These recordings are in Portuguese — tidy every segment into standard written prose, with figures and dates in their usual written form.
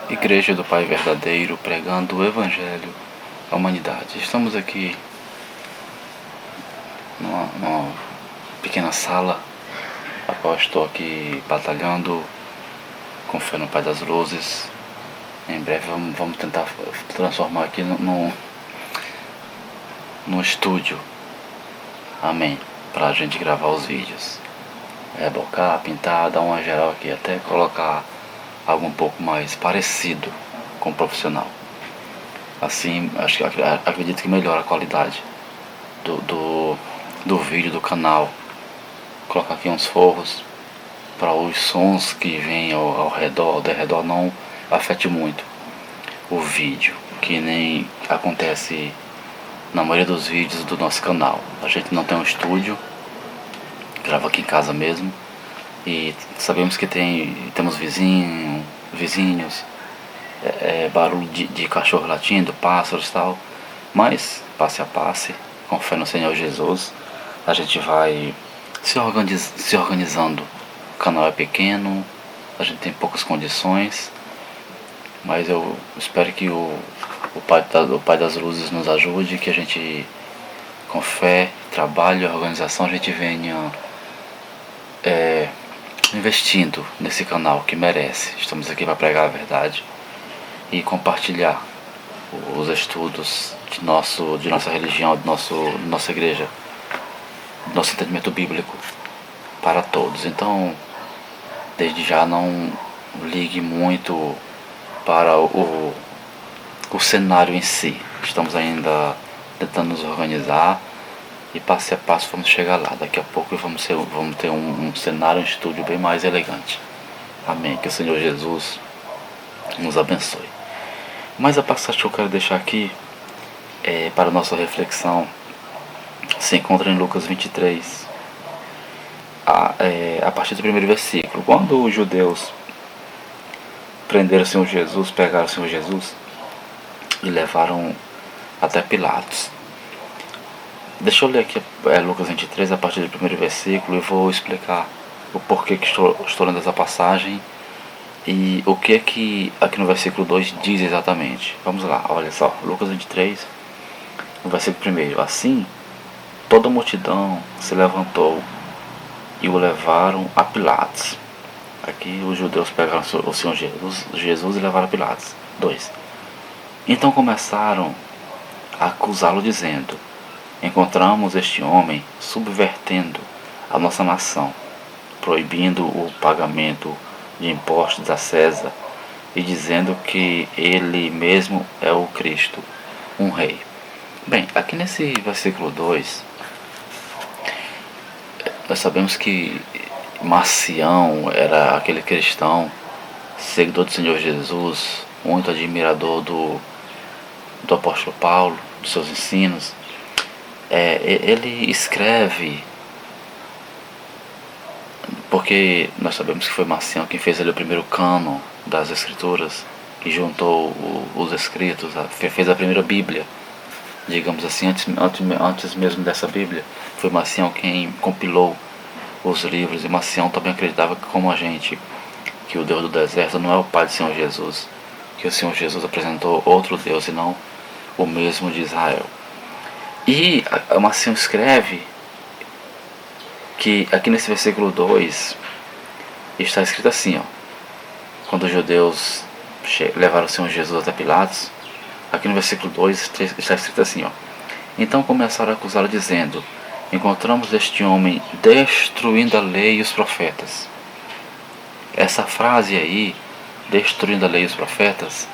Igreja do Pai Verdadeiro, pregando o Evangelho à humanidade. Estamos aqui numa pequena sala, a qual estou aqui batalhando com fé no Pai das Luzes. Em breve vamos tentar transformar aqui num estúdio, amém, para a gente gravar os vídeos. Rebocar, pintar, dar uma geral aqui, até colocar algo um pouco mais parecido com o profissional. Assim, acredito que melhora a qualidade do vídeo do canal. Colocar aqui uns forros para os sons que vêm ao redor não afete muito o vídeo, que nem acontece na maioria dos vídeos do nosso canal. A gente não tem um estúdio, grava aqui em casa mesmo, e sabemos que temos vizinhos, barulho de cachorro latindo, pássaros e tal, mas passe a passe, com fé no Senhor Jesus, a gente vai se organizando. O canal é pequeno, a gente tem poucas condições, mas eu espero que o Pai das Luzes nos ajude, que a gente, com fé, trabalho e organização, a gente venha investindo nesse canal que merece. Estamos aqui para pregar a verdade e compartilhar os estudos de nossa religião, de nossa igreja, do nosso entendimento bíblico para todos. Então, desde já, não ligue muito para o cenário em si. Estamos ainda tentando nos organizar e passo a passo vamos chegar lá. Daqui a pouco vamos ter um cenário, um estúdio bem mais elegante. Amém. Que o Senhor Jesus nos abençoe. Mas a passagem que eu quero deixar aqui para a nossa reflexão se encontra em Lucas 23, a partir do primeiro versículo. Quando os judeus prenderam o Senhor Jesus, pegaram o Senhor Jesus e levaram até Pilatos. Deixa eu ler aqui Lucas 23, a partir do primeiro versículo, e vou explicar o porquê que estou lendo essa passagem e o que é que aqui no versículo 2 diz exatamente. Vamos lá, olha só, Lucas 23, no versículo 1. Assim, toda a multidão se levantou e o levaram a Pilatos. Aqui os judeus pegaram o Senhor Jesus e levaram a Pilatos. 2. Então começaram a acusá-lo dizendo: encontramos este homem subvertendo a nossa nação, proibindo o pagamento de impostos a César e dizendo que ele mesmo é o Cristo, um rei. Bem, aqui nesse versículo 2, nós sabemos que Marcião era aquele cristão, seguidor do Senhor Jesus, muito admirador do apóstolo Paulo, dos seus ensinos. Ele escreve, porque nós sabemos que foi Marcião quem fez ali o primeiro cânon das Escrituras, que juntou os escritos, fez a primeira Bíblia, digamos assim, antes mesmo dessa Bíblia. Foi Marcião quem compilou os livros, e Marcião também acreditava que, como a gente, que o Deus do deserto não é o Pai do Senhor Jesus, que o Senhor Jesus apresentou outro Deus e não o mesmo de Israel. E Marcião escreve que aqui nesse versículo 2 está escrito assim, quando os judeus levaram o Senhor Jesus até Pilatos, aqui no versículo 2 está escrito assim, então começaram a acusá-lo dizendo: encontramos este homem destruindo a lei e os profetas. Essa frase aí, destruindo a lei e os profetas,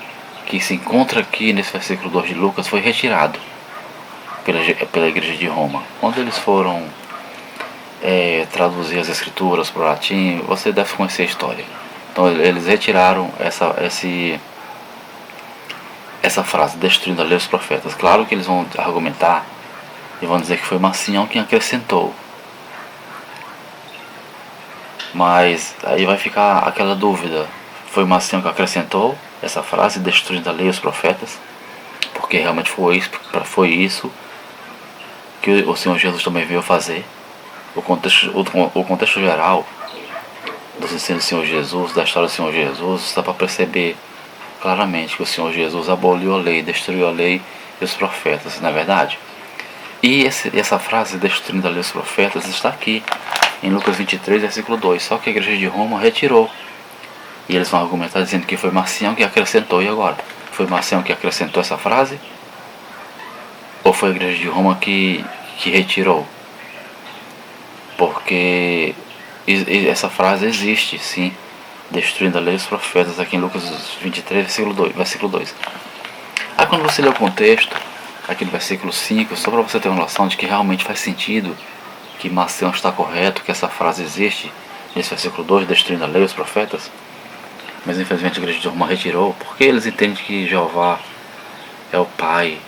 que se encontra aqui nesse versículo 2 de Lucas, foi retirado pela igreja de Roma. Quando eles foram traduzir as escrituras para o latim, você deve conhecer a história. Então eles retiraram essa frase, destruindo a lei dos profetas. Claro que eles vão argumentar e vão dizer que foi Marcião quem acrescentou, mas aí vai ficar aquela dúvida: foi Marcião que acrescentou essa frase, destruindo a lei dos profetas? Porque realmente foi isso que o Senhor Jesus também veio fazer. O contexto geral dos ensinos do Senhor Jesus, da história do Senhor Jesus, dá para perceber claramente que o Senhor Jesus aboliu a lei, destruiu a lei e os profetas, não é verdade? E essa frase, destruindo a lei e os profetas, está aqui em Lucas 23, versículo 2. Só que a igreja de Roma retirou. E eles vão argumentar dizendo que foi Marcião que acrescentou. E agora? Foi Marcião que acrescentou essa frase? Ou foi a igreja de Roma que retirou? Porque essa frase existe, sim. Destruindo a lei e os profetas, aqui em Lucas 23, versículo 2. Aí quando você lê o contexto, aqui no versículo 5, só para você ter uma noção de que realmente faz sentido, que Marcião está correto, que essa frase existe, nesse versículo 2, destruindo a lei e os profetas, mas infelizmente a igreja de Roma retirou, porque eles entendem que Jeová é o Pai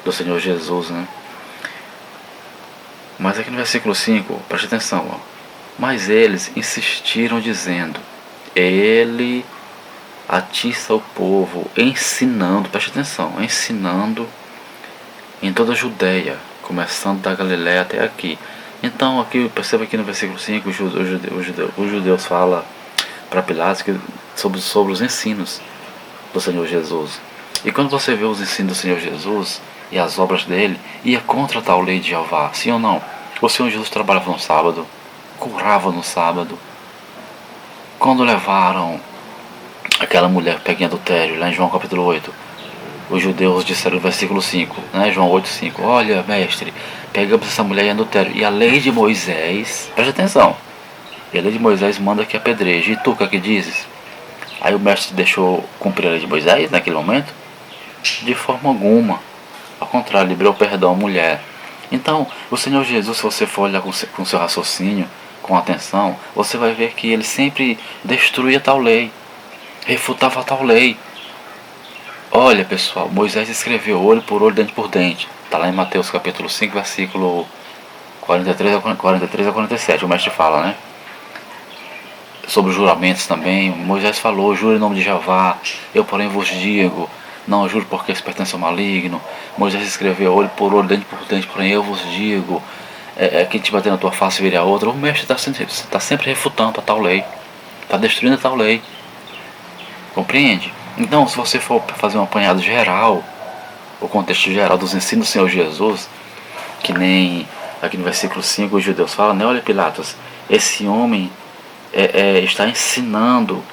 do Senhor Jesus, né? Mas aqui no versículo 5, preste atenção, ó. Mas eles insistiram dizendo, ele atiça o povo, ensinando, preste atenção, ensinando em toda a Judéia, começando da Galiléia até aqui. Então aqui, perceba aqui no versículo 5, os judeus falam para Pilatos sobre os ensinos do Senhor Jesus. E quando você vê os ensinos do Senhor Jesus e as obras dele, ia contra a tal lei de Jeová, sim ou não? O Senhor Jesus trabalhava no sábado, curava no sábado. Quando levaram aquela mulher peguem adultério, lá em João capítulo 8, os judeus disseram no versículo 5, né, João 8:5, olha, mestre, pegamos essa mulher em adultério, e a lei de Moisés, preste atenção, e a lei de Moisés manda que apedreje, e tu que dizes? Aí o mestre deixou cumprir a lei de Moisés naquele momento? De forma alguma, ao contrário, liberou perdão à mulher. Então, o Senhor Jesus, se você for olhar com seu raciocínio, com atenção, você vai ver que ele sempre destruía tal lei, refutava tal lei. Olha pessoal, Moisés escreveu olho por olho, dente por dente. Está lá em Mateus capítulo 5, versículo 43 a 47, o mestre fala, né? Sobre os juramentos também, Moisés falou, jure em nome de Jeová, eu porém vos digo, não juro porque isso pertence ao maligno. Moisés escreveu olho por olho, dente por dente, porém eu vos digo, quem te bater na tua face vire a outra. O mestre está sempre refutando a tal lei, está destruindo a tal lei, compreende? Então, se você for fazer um apanhado geral, o contexto geral dos ensinos do Senhor Jesus, que nem aqui no versículo 5 os judeus falam, né? Olha Pilatos, esse homem está ensinando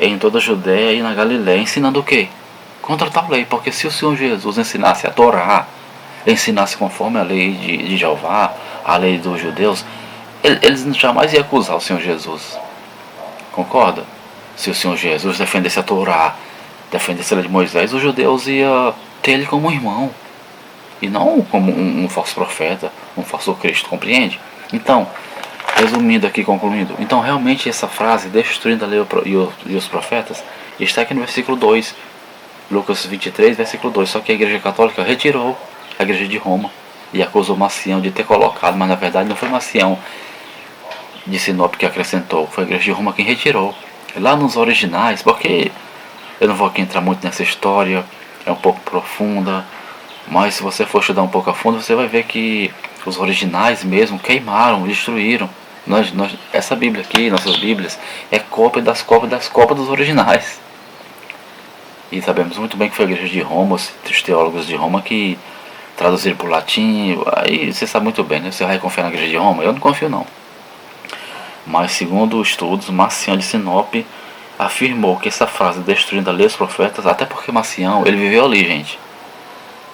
em toda a Judéia e na Galiléia, ensinando o quê? Contra tal lei, porque se o Senhor Jesus ensinasse a Torá, ensinasse conforme a lei de Jeová, a lei dos judeus, eles jamais iam acusar o Senhor Jesus, concorda? Se o Senhor Jesus defendesse a Torá, defendesse a lei de Moisés, os judeus iam ter ele como um irmão, e não como um falso profeta, um falso Cristo, compreende? Então, resumindo aqui, concluindo, então realmente essa frase, destruindo a lei e os profetas, está aqui no versículo 2, Lucas 23, versículo 2, só que a igreja católica retirou a igreja de Roma, e acusou Marcião de ter colocado, mas na verdade não foi Marcião de Sinop que acrescentou, foi a igreja de Roma quem retirou. Lá nos originais, porque eu não vou aqui entrar muito nessa história, é um pouco profunda, mas se você for estudar um pouco a fundo, você vai ver que os originais mesmo queimaram, destruíram. Essa Bíblia aqui, nossas Bíblias, é cópia das cópias dos originais. E sabemos muito bem que foi a igreja de Roma, os teólogos de Roma que traduziram para o latim, aí você sabe muito bem, né? Você vai confiar na igreja de Roma? Eu não confio não. Mas segundo estudos, Marcião de Sinop afirmou que essa frase, destruindo a lei dos profetas, até porque Marcião, ele viveu ali, gente.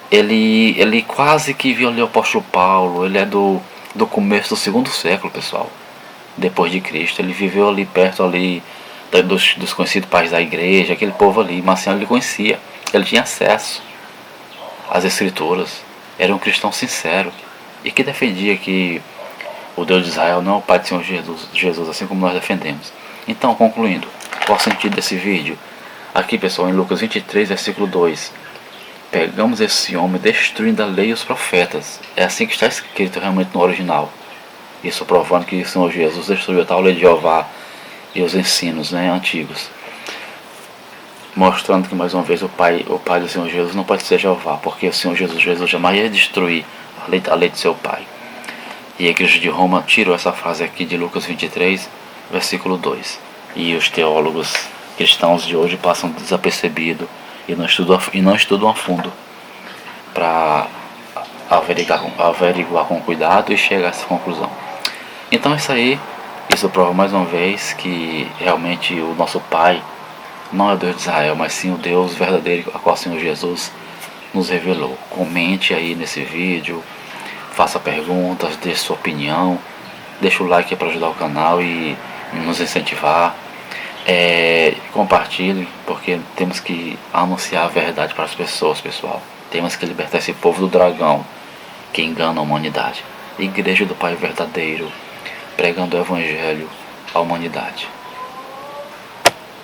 Ele quase que viu ali o apóstolo Paulo, ele é do começo do segundo século, pessoal, depois de Cristo. Ele viveu ali perto ali dos conhecidos pais da igreja, aquele povo ali. Marcião ele conhecia, ele tinha acesso às escrituras, era um cristão sincero e que defendia que o Deus de Israel não é o Pai do Senhor Jesus, assim como nós defendemos. Então, concluindo, qual o sentido desse vídeo? Aqui, pessoal, em Lucas 23, versículo 2, pegamos esse homem destruindo a lei e os profetas. É assim que está escrito realmente no original. Isso provando que o Senhor Jesus destruiu a tal lei de Jeová e os ensinos, né, antigos. Mostrando que, mais uma vez, o pai do Senhor Jesus não pode ser Jeová, porque o Senhor Jesus jamais ia destruir a lei de seu Pai. E a igreja de Roma tirou essa frase aqui de Lucas 23, versículo 2. E os teólogos cristãos de hoje passam desapercebido e não estudam a fundo para averiguar com cuidado e chegar a essa conclusão. Então isso prova mais uma vez que realmente o nosso Pai não é o Deus de Israel, mas sim o Deus verdadeiro a qual o Senhor Jesus nos revelou. Comente aí nesse vídeo, faça perguntas, dê sua opinião, deixa o like para ajudar o canal e nos incentivar. Compartilhe, porque temos que anunciar a verdade para as pessoas, pessoal. Temos que libertar esse povo do dragão que engana a humanidade. Igreja do Pai verdadeiro, pregando o Evangelho à humanidade.